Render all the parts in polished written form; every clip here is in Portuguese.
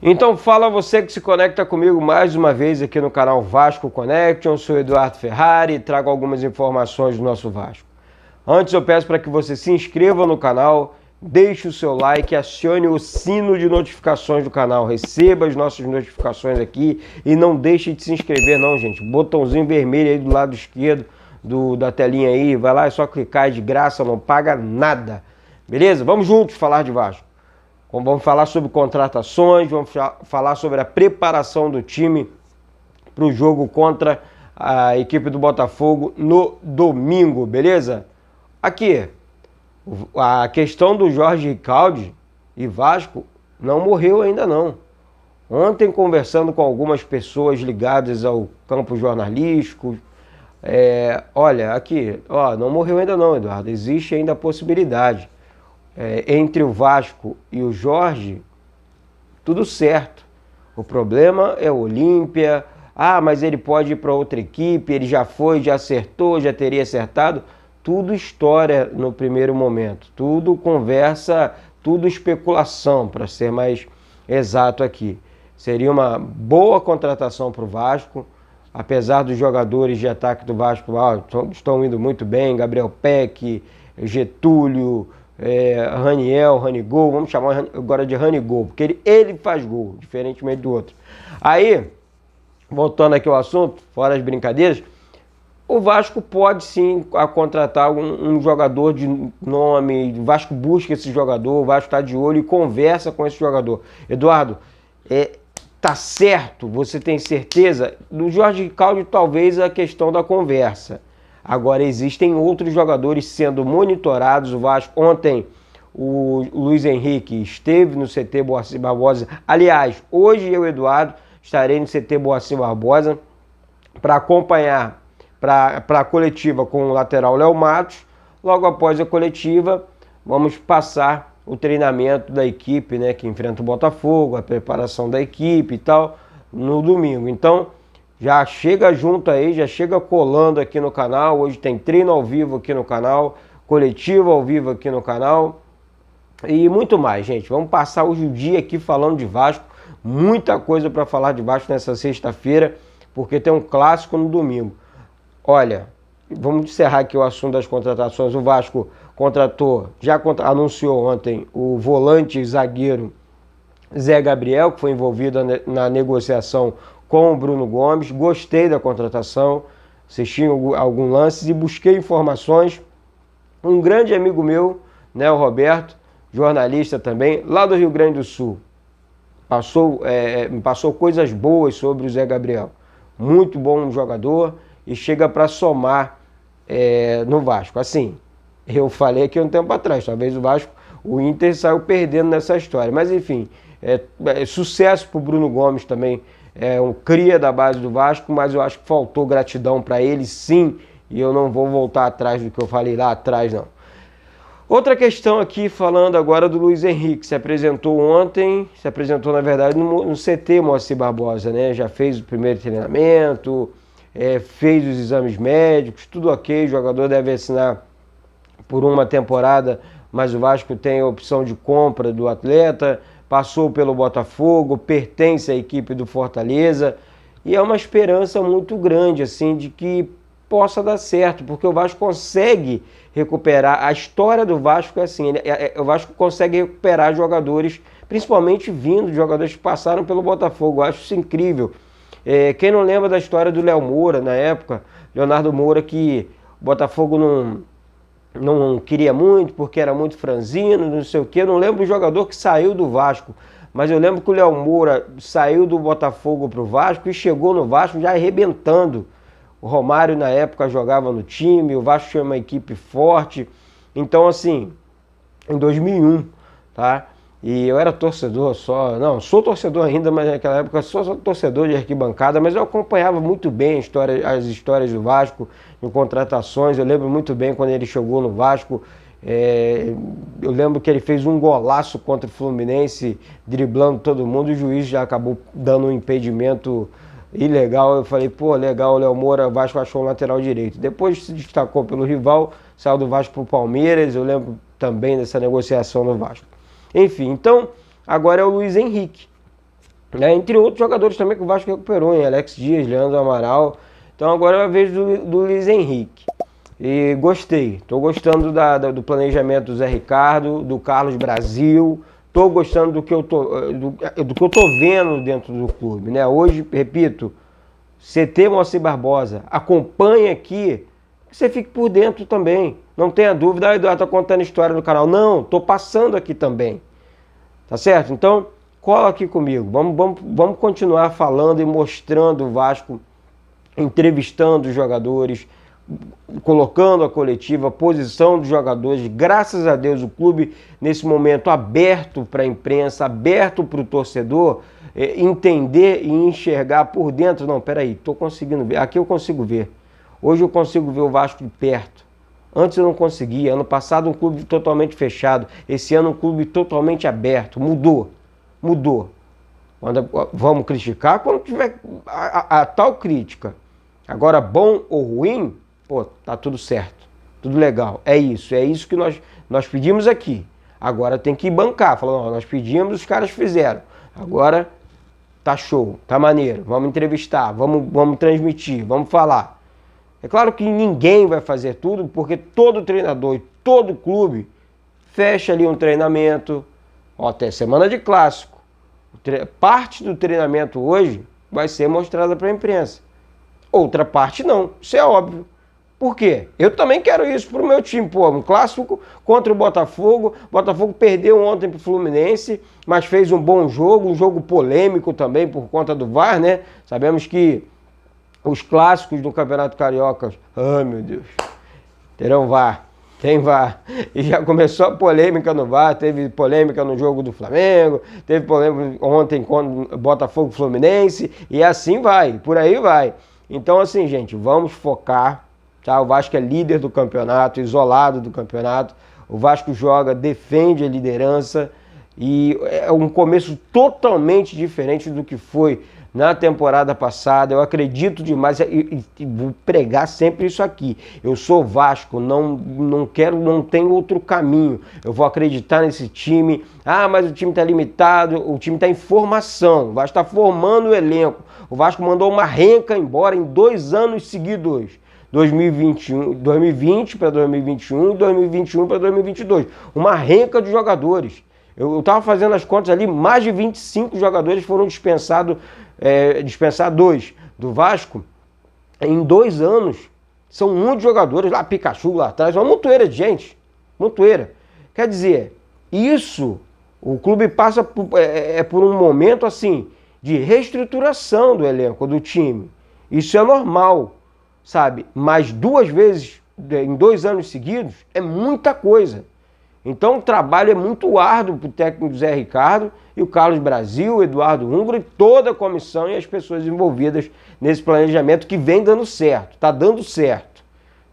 Então fala você que se conecta comigo mais uma vez aqui no canal Vasco Connection. Sou Eduardo Ferrari e trago algumas informações do nosso Vasco. Antes eu peço para que você se inscreva no canal, deixe o seu like, acione o sino de notificações do canal, receba as nossas notificações aqui e não deixe de se inscrever não, gente. Botãozinho vermelho aí do lado esquerdo da telinha aí, vai lá, é só clicar, é de graça, não paga nada. Beleza? Vamos juntos falar de Vasco. Vamos falar sobre contratações, vamos falar sobre a preparação do time para o jogo contra a equipe do Botafogo no domingo, beleza? Aqui, a questão do Jorge Ricaldi e Vasco não morreu ainda não. Ontem, conversando com algumas pessoas ligadas ao campo jornalístico, olha, aqui, não morreu ainda não, Eduardo, existe ainda a possibilidade. Entre o Vasco e o Jorge, tudo certo. O problema é o Olímpia. Mas ele pode ir para outra equipe, ele já foi, já acertou, já teria acertado. Tudo história no primeiro momento. Tudo conversa, tudo especulação, para ser mais exato aqui. Seria uma boa contratação para o Vasco, apesar dos jogadores de ataque do Vasco estão indo muito bem, Gabriel Peck, Getúlio, Raniel, Ranigol, vamos chamar agora de Ranigol, porque ele faz gol, diferentemente do outro. Aí, voltando aqui ao assunto, fora as brincadeiras, o Vasco pode sim contratar um jogador de nome, o Vasco busca esse jogador, o Vasco está de olho e conversa com esse jogador. Eduardo, tá certo, você tem certeza? Do Jorge Ricaldi talvez a questão da conversa. Agora existem outros jogadores sendo monitorados. O Vasco, ontem o Luiz Henrique esteve no CT Boaci Barbosa. Aliás, hoje eu, Eduardo, estarei no CT Boaci Barbosa para acompanhar para a coletiva com o lateral Léo Matos. Logo após a coletiva, vamos passar o treinamento da equipe, né, que enfrenta o Botafogo, a preparação da equipe e tal, no domingo. Então, já chega junto aí, já chega colando aqui no canal. Hoje tem treino ao vivo aqui no canal, coletivo ao vivo aqui no canal e muito mais, gente. Vamos passar hoje o dia aqui falando de Vasco. Muita coisa para falar de Vasco nessa sexta-feira, porque tem um clássico no domingo. Olha, vamos encerrar aqui o assunto das contratações. O Vasco anunciou ontem o volante zagueiro Zé Gabriel, que foi envolvido na negociação com o Bruno Gomes. Gostei da contratação, assisti alguns lances e busquei informações. Um grande amigo meu, né, o Roberto, jornalista também, lá do Rio Grande do Sul, me passou coisas boas sobre o Zé Gabriel. Muito bom jogador e chega para somar no Vasco. Assim, eu falei aqui um tempo atrás, talvez o Inter saiu perdendo nessa história. Mas enfim, sucesso para o Bruno Gomes também. Um cria da base do Vasco, mas eu acho que faltou gratidão para ele, sim, e eu não vou voltar atrás do que eu falei lá atrás, não. Outra questão aqui, falando agora do Luiz Henrique, se apresentou na verdade no CT Moacir Barbosa, né? Já fez o primeiro treinamento, fez os exames médicos, tudo ok, o jogador deve assinar por uma temporada, mas o Vasco tem a opção de compra do atleta. Passou pelo Botafogo, pertence à equipe do Fortaleza e é uma esperança muito grande assim de que possa dar certo, porque o Vasco consegue recuperar. A história do Vasco é assim, o Vasco consegue recuperar jogadores, principalmente vindo de jogadores que passaram pelo Botafogo. Eu acho isso incrível. Quem não lembra da história do Léo Moura na época, Leonardo Moura, que o Botafogo não queria muito, porque era muito franzino, não sei o quê. Eu não lembro do jogador que saiu do Vasco, mas eu lembro que o Léo Moura saiu do Botafogo para o Vasco e chegou no Vasco já arrebentando. O Romário, na época, jogava no time, o Vasco tinha uma equipe forte. Então, assim, em 2001, tá? E eu era torcedor só, não, sou torcedor ainda, mas naquela época sou torcedor de arquibancada, mas eu acompanhava muito bem as histórias do Vasco, em contratações. Eu lembro muito bem quando ele chegou no Vasco, eu lembro que ele fez um golaço contra o Fluminense, driblando todo mundo, o juiz já acabou dando um impedimento ilegal. Eu falei, pô, legal, o Léo Moura, o Vasco achou um lateral direito. Depois se destacou pelo rival, saiu do Vasco para o Palmeiras, eu lembro também dessa negociação no Vasco. Enfim, então, agora é o Luiz Henrique. né? Entre outros jogadores também que o Vasco recuperou, hein? Alex Dias, Leandro Amaral. Então agora é a vez do Luiz Henrique. E gostei, estou gostando do planejamento do Zé Ricardo, do Carlos Brasil, estou gostando do que eu tô vendo dentro do clube, né? Hoje, repito, CT Moacir Barbosa, acompanha aqui, que você fique por dentro também. Não tenha dúvida, Eduardo está contando história no canal. Não, estou passando aqui também, tá certo? Então, cola aqui comigo, vamos continuar falando e mostrando o Vasco, entrevistando os jogadores, colocando a coletiva, a posição dos jogadores. Graças a Deus o clube nesse momento aberto para a imprensa, aberto para o torcedor entender e enxergar por dentro. Não, peraí, estou conseguindo ver, aqui eu consigo ver. Hoje eu consigo ver o Vasco de perto. Antes eu não conseguia, ano passado um clube totalmente fechado, esse ano um clube totalmente aberto, mudou. Vamos criticar quando tiver a tal crítica. Agora, bom ou ruim, pô, tá tudo certo, tudo legal, é isso que nós pedimos aqui. Agora tem que bancar, falando, nós pedimos, os caras fizeram, agora tá show, tá maneiro, vamos entrevistar, vamos transmitir, vamos falar. É claro que ninguém vai fazer tudo, porque todo treinador e todo clube fecha ali um treinamento, até semana de clássico. Parte do treinamento hoje vai ser mostrada para a imprensa. Outra parte não, isso é óbvio. Por quê? Eu também quero isso pro meu time, pô, um clássico contra o Botafogo. O Botafogo perdeu ontem pro Fluminense, mas fez um bom jogo, um jogo polêmico também por conta do VAR, né? Sabemos que os clássicos do Campeonato Carioca, ai meu Deus, terão VAR, tem VAR. E já começou a polêmica no VAR, teve polêmica no jogo do Flamengo, teve polêmica ontem com o Botafogo Fluminense, e assim vai, por aí vai. Então assim, gente, vamos focar, tá? O Vasco é líder do campeonato, isolado do campeonato. O Vasco joga, defende a liderança e é um começo totalmente diferente do que foi na temporada passada. Eu acredito demais e vou pregar sempre isso aqui. Eu sou Vasco, não tenho outro caminho. Eu vou acreditar nesse time. Ah, mas o time está limitado, o time está em formação. O Vasco está formando o elenco. O Vasco mandou uma renca embora em 2 anos seguidos. 2020 para 2021 e 2021 para 2022. Uma renca de jogadores. Eu estava fazendo as contas ali, mais de 25 jogadores foram dispensados do Vasco em 2 anos. São muitos jogadores, lá Pikachu lá atrás, uma montoeira de gente. Montoeira. Quer dizer, isso, o clube passa por um momento assim de reestruturação do elenco, do time. Isso é normal, sabe? Mas 2 vezes em 2 anos seguidos é muita coisa. Então o trabalho é muito árduo para o técnico Zé Ricardo e o Carlos Brasil, o Eduardo Húngaro e toda a comissão e as pessoas envolvidas nesse planejamento que vem dando certo, está dando certo,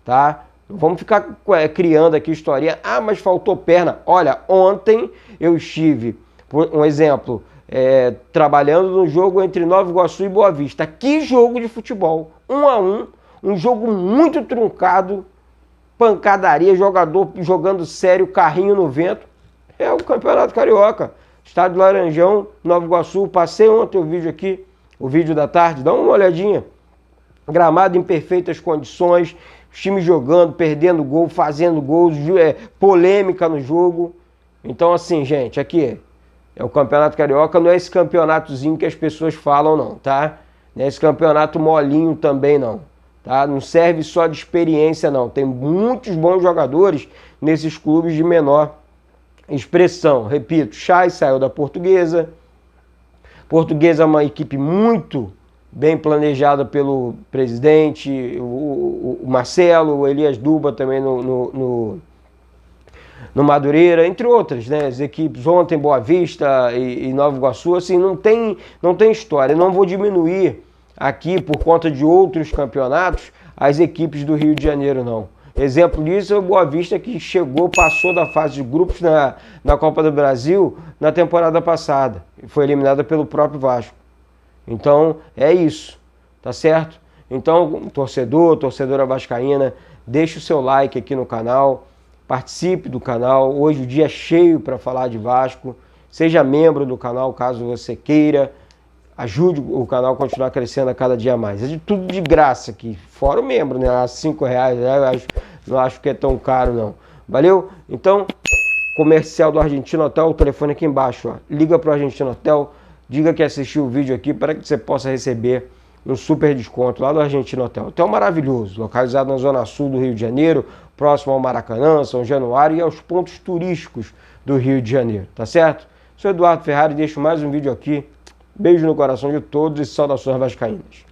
tá? Não vamos ficar criando aqui historinha, ah, mas faltou perna. Olha, ontem eu estive, por um exemplo, trabalhando no jogo entre Nova Iguaçu e Boa Vista. Que jogo de futebol, 1-1, um jogo muito truncado, pancadaria, jogador jogando sério, carrinho no vento. É o Campeonato Carioca. Estádio Laranjão, Nova Iguaçu. Passei ontem o vídeo aqui, o vídeo da tarde. Dá uma olhadinha. Gramado em perfeitas condições. Os times jogando, perdendo gol, fazendo gols. Polêmica no jogo. Então assim, gente, aqui é o Campeonato Carioca. Não é esse campeonatozinho que as pessoas falam não, tá? Não é esse campeonato molinho também não. Tá? Não serve só de experiência não, tem muitos bons jogadores nesses clubes de menor expressão. Repito, Chay saiu da Portuguesa. Portuguesa é uma equipe muito bem planejada pelo presidente, o Marcelo, o Elias Duba também no Madureira, entre outras, né? As equipes ontem, Boa Vista e Nova Iguaçu, assim, não tem história. Eu não vou diminuir aqui, por conta de outros campeonatos, as equipes do Rio de Janeiro, não. Exemplo disso é o Boa Vista, que passou da fase de grupos na Copa do Brasil na temporada passada. E foi eliminada pelo próprio Vasco. Então, é isso, tá certo? Então, torcedora vascaína, deixa o seu like aqui no canal, participe do canal. Hoje o dia é cheio para falar de Vasco. Seja membro do canal, caso você queira. Ajude o canal a continuar crescendo a cada dia mais. É de tudo de graça aqui, fora o membro, né? R$5, não acho que é tão caro não. Valeu? Então, comercial do Argentino Hotel, o telefone aqui embaixo, ó. Liga para o Argentino Hotel, diga que assistiu o vídeo aqui para que você possa receber um super desconto lá do Argentino Hotel. Hotel maravilhoso, localizado na zona sul do Rio de Janeiro, próximo ao Maracanã, São Januário e aos pontos turísticos do Rio de Janeiro, tá certo? Sou Eduardo Ferrari e deixo mais um vídeo aqui. Beijo no coração de todos e saudações vascaínas.